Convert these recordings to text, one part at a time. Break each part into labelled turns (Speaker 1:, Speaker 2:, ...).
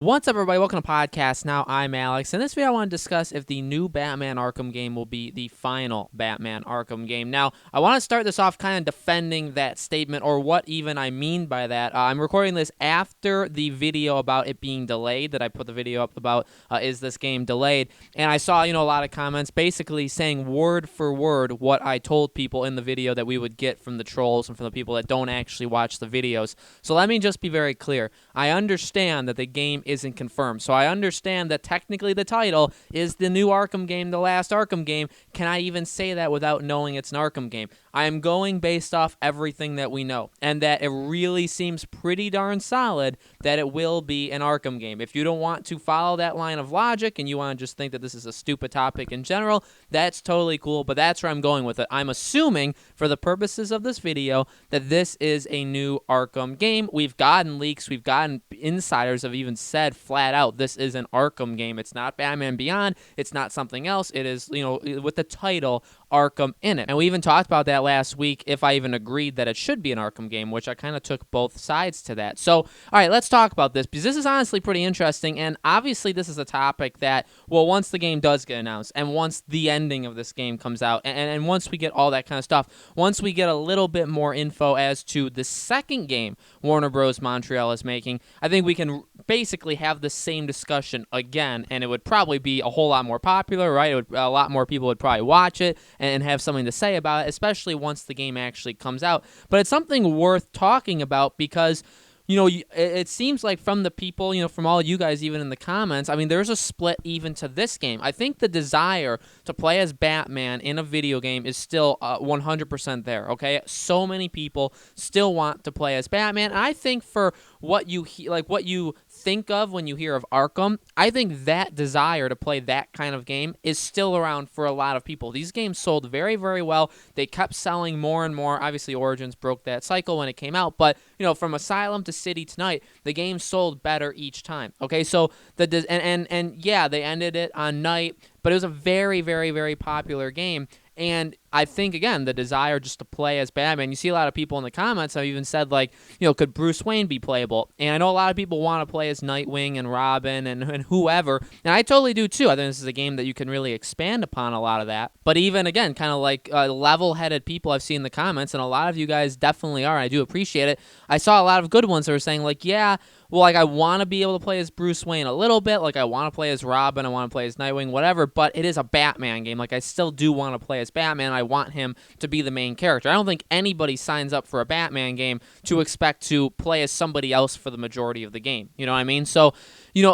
Speaker 1: What's up, everybody? Welcome to Podcast Now. I'm Alex. In this video, I want to discuss if the new Batman Arkham game will be the final Batman Arkham game. Now, I want to start this off kind of defending that statement, or what even I mean by that. I'm recording this after the video about it being delayed that I put the video up about, is this game delayed? And I saw, a lot of comments basically saying word for word what I told people in the video that we would get from the trolls and from the people that don't actually watch the videos. So let me just be very clear. I understand that the game isn't confirmed. So I understand that technically the title is the new Arkham game, the last Arkham game. Can I even say that without knowing it's an Arkham game? I am going based off everything that we know, and that it really seems pretty darn solid that it will be an Arkham game. If you don't want to follow that line of logic and you want to just think that this is a stupid topic in general, that's totally cool, but that's where I'm going with it. I'm assuming, for the purposes of this video, that this is a new Arkham game. We've gotten leaks, we've gotten insiders have even said flat out this is an Arkham game. It's not Batman Beyond, it's not something else. It is, with the title Arkham in it. And we even talked about that last week, if I even agreed that it should be an Arkham game, which I kind of took both sides to that. So, all right, let's talk about this, because this is honestly pretty interesting, and obviously this is a topic that, well, once the game does get announced, and once the ending of this game comes out, and once we get all that kind of stuff, once we get a little bit more info as to the second game Warner Bros. Montreal is making, I think we can basically have the same discussion again, and it would probably be a whole lot more popular, right? A lot more people would probably watch it and have something to say about it, especially once the game actually comes out. But it's something worth talking about because it seems like from the people, from all you guys, even in the comments, I mean, there's a split even to this game. I think the desire to play as Batman in a video game is still 100% there, okay? So many people still want to play as Batman. And I think for what you what you think of when you hear of Arkham, I think that desire to play that kind of game is still around for a lot of people. These games sold very, very well. They kept selling more and more. Obviously, Origins broke that cycle when it came out, but from Asylum to City tonight, the game sold better each time. Okay, so yeah, they ended it on night, but it was a very, very, very popular game. And I think, again, the desire just to play as Batman, you see a lot of people in the comments have even said, like, could Bruce Wayne be playable? And I know a lot of people want to play as Nightwing and Robin and whoever, and I totally do too. I think this is a game that you can really expand upon a lot of that. But even, again, kind of like level-headed people I've seen in the comments, and a lot of you guys definitely are, and I do appreciate it. I saw a lot of good ones that were saying, like, yeah, well, like, I want to be able to play as Bruce Wayne a little bit. Like, I want to play as Robin. I want to play as Nightwing, whatever. But it is a Batman game. Like, I still do want to play as Batman. I want him to be the main character. I don't think anybody signs up for a Batman game to expect to play as somebody else for the majority of the game. You know what I mean? So,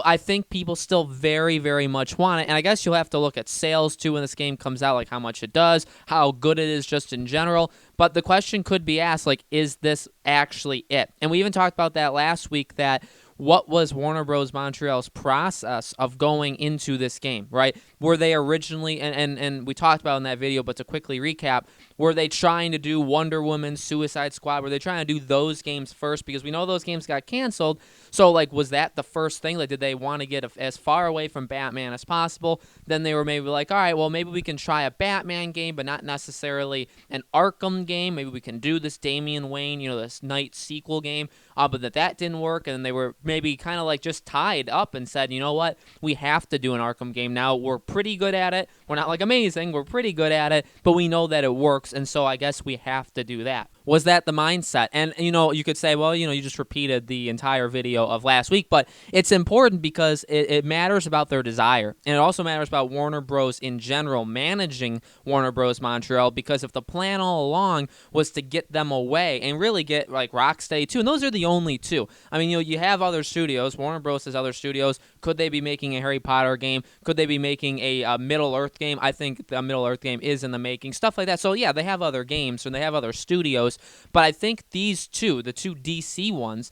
Speaker 1: I think people still very, very much want it. And I guess you'll have to look at sales, too, when this game comes out, like how much it does, how good it is just in general. But the question could be asked, like, is this actually it? And we even talked about that last week, that what was Warner Bros. Montreal's process of going into this game, right? Were they originally, and we talked about in that video, but to quickly recap, were they trying to do Wonder Woman, Suicide Squad? Were they trying to do those games first? Because we know those games got canceled. So, like, was that the first thing? Like, did they want to get as far away from Batman as possible? Then they were maybe like, all right, well, maybe we can try a Batman game, but not necessarily an Arkham game. Maybe we can do this Damian Wayne, this Night sequel game. But that didn't work, and they were maybe kind of like just tied up and said, you know what, we have to do an Arkham game now. We're pretty good at it. We're not like amazing. We're pretty good at it, but we know that it works, and so I guess we have to do that. Was that the mindset? And, you could say, well, you just repeated the entire video of last week, but it's important because it matters about their desire, and it also matters about Warner Bros. In general, managing Warner Bros. Montreal, because if the plan all along was to get them away and really get, like, Rocksteady too, and those are the only two. I mean, you have other studios. Warner Bros. Has other studios. Could they be making a Harry Potter game? Could they be making a Middle-earth game? I think the Middle-earth game is in the making. Stuff like that. So, yeah, they have other games, and they have other studios. But I think these two, the two DC ones,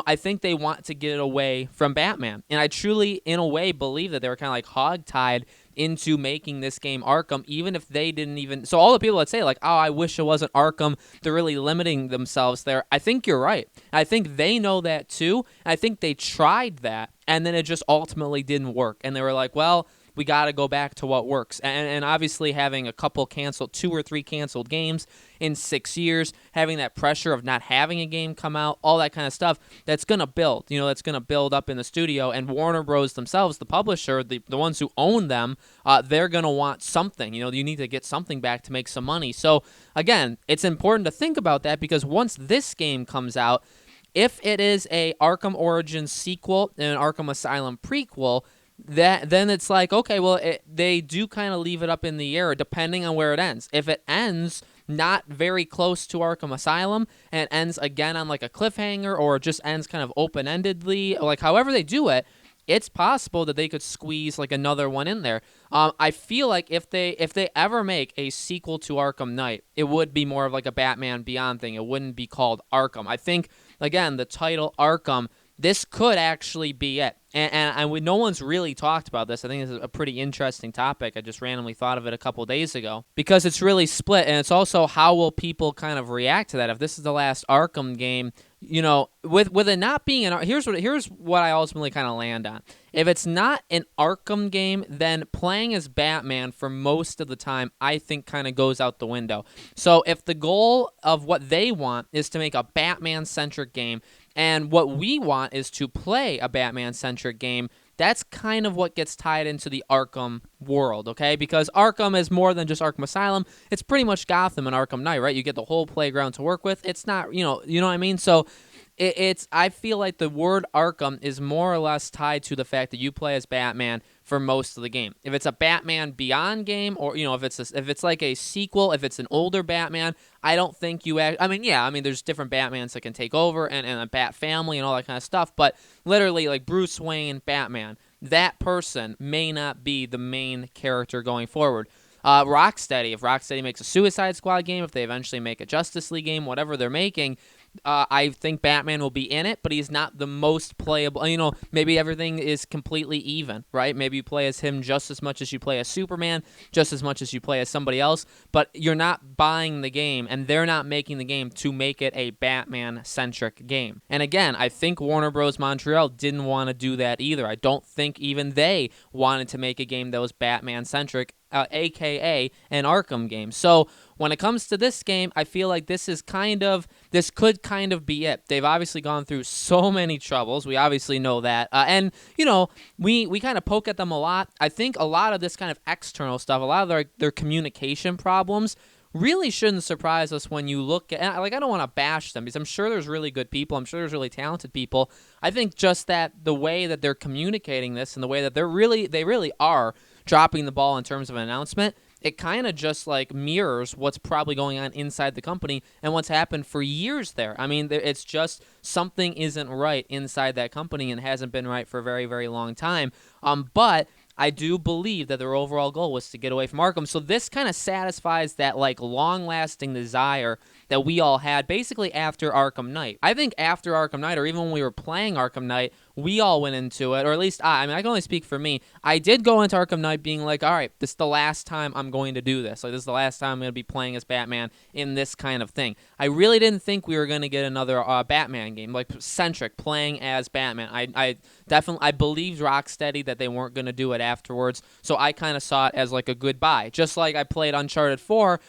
Speaker 1: I think they want to get away from Batman. And I truly, in a way, believe that they were kind of like hogtied into making this game Arkham, even if they didn't even... So all the people that say, like, oh, I wish it wasn't Arkham, they're really limiting themselves there. I think you're right. I think they know that too. I think they tried that, and then it just ultimately didn't work. And they were like, well, we got to go back to what works. And obviously having a couple canceled, 2 or 3 canceled games in 6 years, having that pressure of not having a game come out, all that kind of stuff, that's going to build, that's going to build up in the studio. And Warner Bros. Themselves, the publisher, the ones who own them, they're going to want something. You need to get something back to make some money. So again, it's important to think about that, because once this game comes out, if it is a Arkham Origins sequel and an Arkham Asylum prequel, then it's like, okay, well, they do kind of leave it up in the air depending on where it ends. If it ends not very close to Arkham Asylum and it ends again on like a cliffhanger, or just ends kind of open-endedly, like however they do it, it's possible that they could squeeze like another one in there. I feel like if they ever make a sequel to Arkham Knight, it would be more of like a Batman Beyond thing. It wouldn't be called Arkham. I think, again, the title Arkham, this could actually be it. And no one's really talked about this. I think this is a pretty interesting topic. I just randomly thought of it a couple days ago, because it's really split, and it's also how will people kind of react to that. If this is the last Arkham game, with it not being here's what I ultimately kind of land on. If it's not an Arkham game, then playing as Batman for most of the time, I think, kind of goes out the window. So if the goal of what they want is to make a Batman-centric game, and what we want is to play a Batman-centric game, that's kind of what gets tied into the Arkham world, okay? Because Arkham is more than just Arkham Asylum. It's pretty much Gotham and Arkham Knight, right? You get the whole playground to work with. It's not, you know what I mean? So I feel like the word Arkham is more or less tied to the fact that you play as Batman for most of the game. If it's a Batman Beyond game, or if it's like a sequel, if it's an older Batman, I don't think there's different Batmans that can take over, and a Bat family and all that kind of stuff, but literally like Bruce Wayne Batman, that person may not be the main character going forward. Rocksteady, if Rocksteady makes a Suicide Squad game, if they eventually make a Justice League game, whatever they're making, I think Batman will be in it, but he's not the most playable. Maybe everything is completely even, right? Maybe you play as him just as much as you play as Superman, just as much as you play as somebody else, but you're not buying the game, and they're not making the game to make it a Batman-centric game. And again, I think Warner Bros. Montreal didn't want to do that either. I don't think even they wanted to make a game that was Batman-centric, aka an Arkham game. So when it comes to this game, I feel like this could kind of be it. They've obviously gone through so many troubles. We obviously know that. And, we kind of poke at them a lot. I think a lot of this kind of external stuff, a lot of their communication problems really shouldn't surprise us when you look at, I don't want to bash them, because I'm sure there's really good people. I'm sure there's really talented people. I think just that the way that they're communicating this, and the way that they really are dropping the ball in terms of an announcement, it kind of just like mirrors what's probably going on inside the company and what's happened for years there. I mean, it's just something isn't right inside that company, and hasn't been right for a very, very long time. But I do believe that their overall goal was to get away from Arkham. So this kind of satisfies that like long-lasting desire that we all had basically after Arkham Knight. I think after Arkham Knight, or even when we were playing Arkham Knight, we all went into it, or at least I can only speak for me. I did go into Arkham Knight being like, all right, this is the last time I'm going to do this. Like, this is the last time I'm going to be playing as Batman in this kind of thing. I really didn't think we were going to get another Batman game, like centric, playing as Batman. I believed Rocksteady that they weren't going to do it afterwards, so I kind of saw it as like a goodbye. Just like I played Uncharted 4,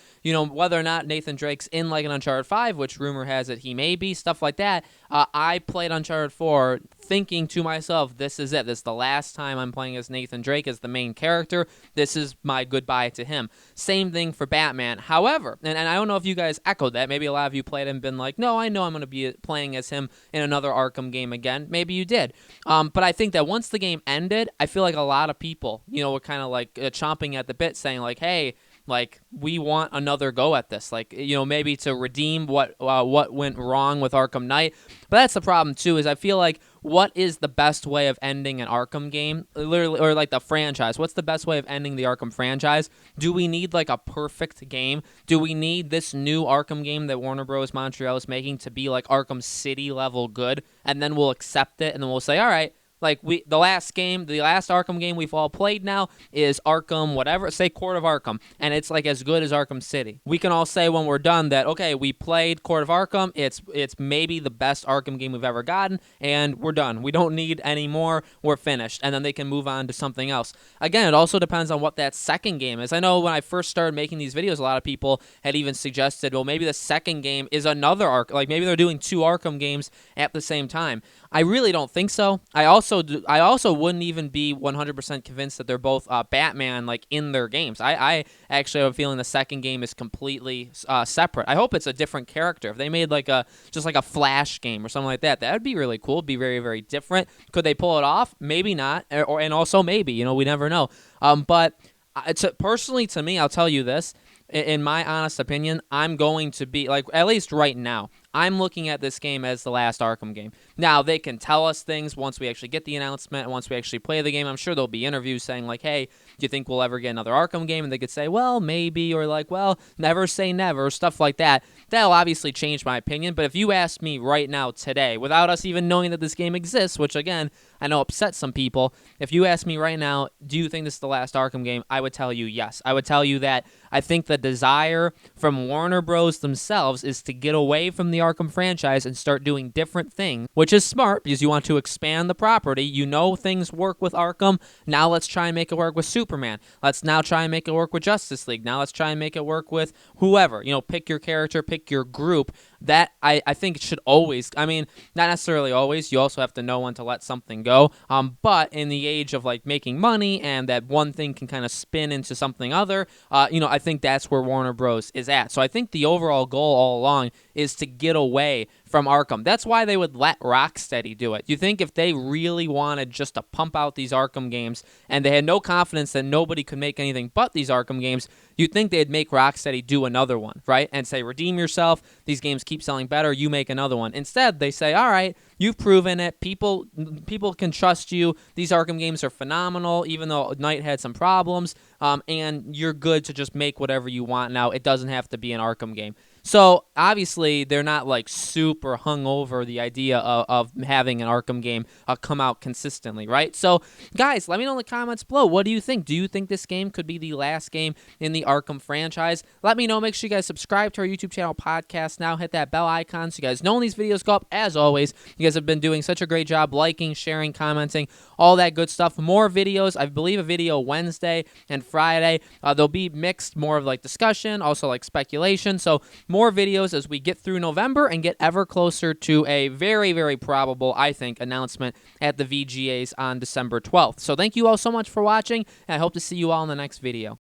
Speaker 1: whether or not Nathan Drake's in like an Uncharted 5, which rumor has it he may be, stuff like that. I played Uncharted 4 thinking to myself, this is it. This is the last time I'm playing as Nathan Drake as the main character. This is my goodbye to him. Same thing for Batman. However, and I don't know if you guys echoed that. Maybe a lot of you played and been like, no, I know I'm going to be playing as him in another Arkham game again. Maybe you did. But I think that once the game ended, I feel like a lot of people, were kind of like chomping at the bit, saying like, hey, like, we want another go at this, like, maybe to redeem what went wrong with Arkham Knight. But that's the problem too, is I feel like, what is the best way of ending an Arkham game, literally, or like the franchise? What's the best way of ending the Arkham franchise? Do we need like a perfect game? Do we need this new Arkham game that Warner Bros. Montreal is making to be like Arkham City level good, and then we'll accept it, and then we'll say, all right, Like the last Arkham game we've all played now is Arkham, whatever, say Court of Arkham, and it's like as good as Arkham City. We can all say when we're done that, okay, we played Court of Arkham, it's maybe the best Arkham game we've ever gotten, and we're done. We don't need any more. We're finished, and then they can move on to something else. Again, it also depends on what that second game is. I know when I first started making these videos, a lot of people had even suggested, well, maybe the second game is another Arkham, like maybe they're doing 2 Arkham games at the same time. I really don't think so. I also wouldn't even be 100% convinced that they're both Batman like in their games. I actually have a feeling the second game is completely separate. I hope it's a different character. If they made like just like a Flash game or something like that, that would be really cool. It'd be very, very different. Could they pull it off? Maybe not, and also maybe. You know, we never know. But personally, to me, I'll tell you this. In my honest opinion, I'm going to be, like, at least right now, I'm looking at this game as the last Arkham game. Now, they can tell us things once we actually get the announcement, and once we actually play the game. I'm sure there'll be interviews saying, like, hey, do you think we'll ever get another Arkham game? And they could say, well, maybe, or like, well, never say never, stuff like that. That'll obviously change my opinion, but if you ask me right now, today, without us even knowing that this game exists, which, again, I know upsets some people, if you ask me right now, do you think this is the last Arkham game? I would tell you yes. I would tell you that I think the desire from Warner Bros. Themselves is to get away from the Arkham franchise and start doing different things, which is smart because you want to expand the property. You know things work with Arkham. Now let's try and make it work with Superman. Let's now try and make it work with Justice League. Now let's try and make it work with whoever. You know, pick your character, pick your group. That I think it should always, I mean, not necessarily always. You also have to know when to let something go. But in the age of like making money and that one thing can kind of spin into something other, you know, I think that's where Warner Bros. Is at. So I think the overall goal all along is to get away from Arkham. That's why they would let Rocksteady do it. You think if they really wanted just to pump out these Arkham games and they had no confidence that nobody could make anything but these Arkham games, you'd think they'd make Rocksteady do another one, right? And say, redeem yourself. These games keep selling better. You make another one. Instead, they say, all right, you've proven it. People can trust you. These Arkham games are phenomenal, even though Knight had some problems, and you're good to just make whatever you want now. It doesn't have to be an Arkham game. So, obviously, they're not, like, super hung over the idea of having an Arkham game come out consistently, right? So, guys, let me know in the comments below. What do you think? Do you think this game could be the last game in the Arkham franchise? Let me know. Make sure you guys subscribe to our YouTube channel, Podcast Now. Hit that bell icon so you guys know when these videos go up. As always, you guys have been doing such a great job liking, sharing, commenting, all that good stuff. More videos. I believe a video Wednesday and Friday. They'll be mixed, more of, like, discussion, also, like, speculation. So, more videos as we get through November and get ever closer to a very, very probable, I think, announcement at the VGAs on December 12th. So thank you all so much for watching, and I hope to see you all in the next video.